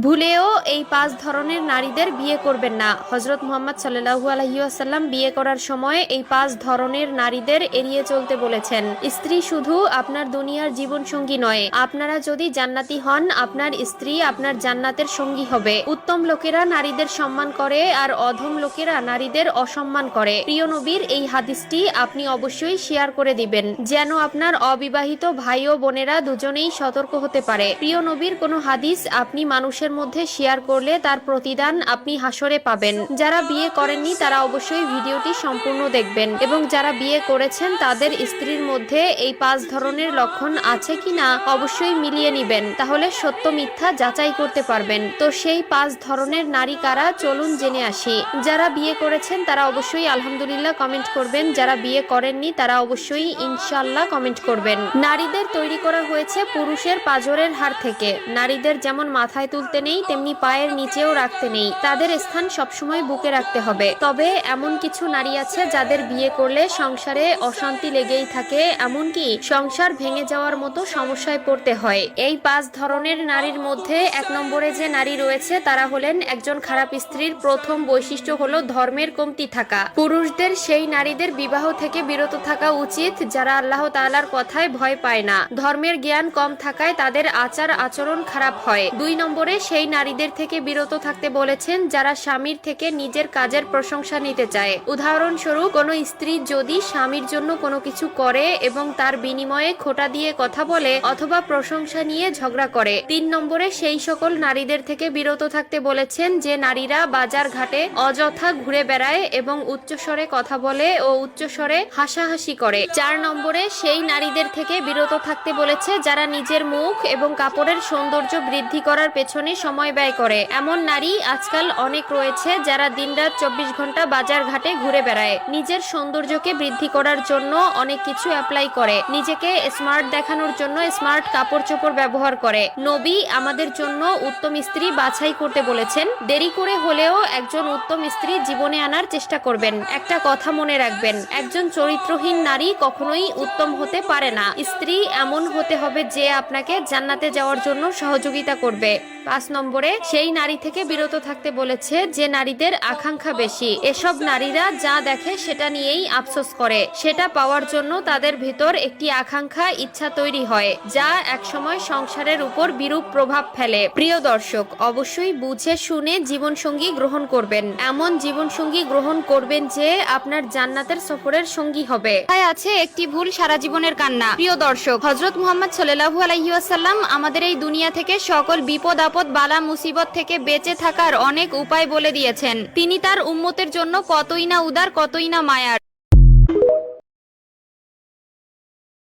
ভুলেও এই 5 ধরনের নারীদের বিয়ে করবেন না। হযরত মুহাম্মদ সাল্লাল্লাহু আলাইহি ওয়াসাল্লাম বিয়ে করার সময় এই 5 ধরনের নারীদের এড়িয়ে চলতে বলেছেন। স্ত্রী শুধু আপনার দুনিয়ার জীবন সঙ্গী নয়, আপনারা যদি জান্নাতি হন, আপনার স্ত্রী আপনার জান্নাতের সঙ্গী হবে। উত্তম লোকেরা নারীদের সম্মান করে আর অধম লোকেরা নারীদের অসম্মান করে। প্রিয় নবীর এই হাদিসটি আপনি অবশ্যই শেয়ার করে দিবেন, যেন আপনার অবিবাহিত ভাই ও বোনেরা দুজনেই সতর্ক হতে পারে। প্রিয় নবীর কোনো হাদিস আপনি মানুষের মধ্যে শেয়ার করলে তার প্রতিদান আপনি হাসরে পাবেন। যারা বিয়ে করেননি তারা অবশ্যই ভিডিওটি সম্পূর্ণ দেখবেন, এবং যারা বিয়ে করেছেন তাদের স্ত্রীর মধ্যে এই 5 ধরনের লক্ষণ আছে কিনা অবশ্যই মিলিয়ে নিবেন, তাহলে সত্য মিথ্যা যাচাই করতে পারবেন। তো সেই 5 ধরনের নারী কারা, চলুন জেনে আসি। যারা বিয়ে করেছেন তারা অবশ্যই আলহামদুলিল্লাহ কমেন্ট করবেন, যারা বিয়ে করেননি তারা অবশ্যই ইনশাআল্লাহ কমেন্ট করবেন। নারীদের তৈরি করা হয়েছে পুরুষের পাঁজরের হাড় থেকে। নারীদের যেমন মাথায় তুলতে নেই তেমনি পায়ের নিচেও রাখতে নেই, তাদের স্থান সবসময় বুকে রাখতে হবে। তবে এমন কিছু নারী আছে যাদের বিয়ে করলে সংসারে অশান্তি লেগেই থাকে, এমনকি সংসার ভেঙে যাওয়ার মতো সমস্যায় পড়তে হয়। এই 5 ধরনের নারীর মধ্যে 1 নম্বরে যে নারী রয়েছে তারা হলেন একজন খারাপ স্ত্রীর প্রথম বৈশিষ্ট্য হলো ধর্মের কমতি থাকা। পুরুষদের সেই নারীদের বিবাহ থেকে বিরত থাকা উচিত যারা আল্লাহ তাআলার কথায় ভয় পায় না। ধর্মের জ্ঞান কম থাকায় তাদের আচার আচরণ খারাপ হয়। 2 নম্বরে সেই নারীদের থেকে বিরত থাকতে বলেছেন যারা স্বামীর থেকে নিজের কাজের প্রশংসা নিতে চায়। উদাহরণস্বরূপ, কোনো স্ত্রী যদি স্বামীর জন্য কোনো কিছু করে এবং তার বিনিময়ে খোঁটা দিয়ে কথা বলে অথবা প্রশংসা নিয়ে ঝগড়া করে। 3 নম্বরে সেই সকল নারীদের থেকে বিরত থাকতে বলেছেন যে নারীরা বাজার ঘাটে অযথা ঘুরে বেড়ায় এবং উচ্চস্বরে কথা বলে ও উচ্চস্বরে হাসাহাসি করে। 4 নম্বরে সেই নারীদের থেকে বিরত থাকতে বলেছে যারা নিজের মুখ এবং কাপড়ের সৌন্দর্য বৃদ্ধি করার পেছনে সময় ব্যয় করে। এমন নারী আজকাল অনেক রয়েছে যারা দিনরাত 24 ঘন্টা বাজার ঘাটে ঘুরে বেড়ায়, নিজের সৌন্দর্যকে বৃদ্ধি করার জন্য অনেক কিছু অ্যাপ্লাই করে, নিজেকে স্মার্ট দেখানোর জন্য স্মার্ট কাপড় চোপড় ব্যবহার করে। নবী আমাদের জন্য উত্তম স্ত্রী বাছাই করতে বলেছেন। দেরি করে হলেও একজন উত্তম স্ত্রী জীবনে আনার চেষ্টা করবেন। একটা কথা মনে রাখবেন, একজন চরিত্রহীন নারী কখনোই উত্তম হতে পারে না। স্ত্রী এমন হতে হবে যে আপনাকে জান্নাতে যাওয়ার জন্য সহযোগিতা করবে। 5 নম্বরে সেই নারী থেকে বিরত থাকতে বলেছে যে নারীদের আকাঙ্ক্ষা বেশি। এসব নারীরা যা দেখে সেটা নিয়েই আফসোস করে, সেটা পাওয়ার জন্য তাদের ভিতর একটি আকাঙ্ক্ষা ইচ্ছা তৈরি হয় যা একসময় সংসারের উপর বিরূপ প্রভাব ফেলে। প্রিয় দর্শক, অবশ্যই বুঝে শুনে জীবনসঙ্গী গ্রহণ করবেন। এমন জীবনসঙ্গী গ্রহণ করবেন যে আপনার জান্নাতের সফরের সঙ্গী হবে। তাই আছে একটি ভুল সারা জীবনের কান্না। প্রিয় দর্শক, হযরত মুহাম্মদ সাল্লাল্লাহু আলাইহি ওয়াসাল্লাম আমাদের এই দুনিয়া থেকে সকল বিপদ আপদ বালা মুসিবত থেকে বেঁচে থাকার অনেক উপায় বলে দিয়েছেন। তিনি তার উম্মতের জন্য কতই না উদার, কতই না মায়ার।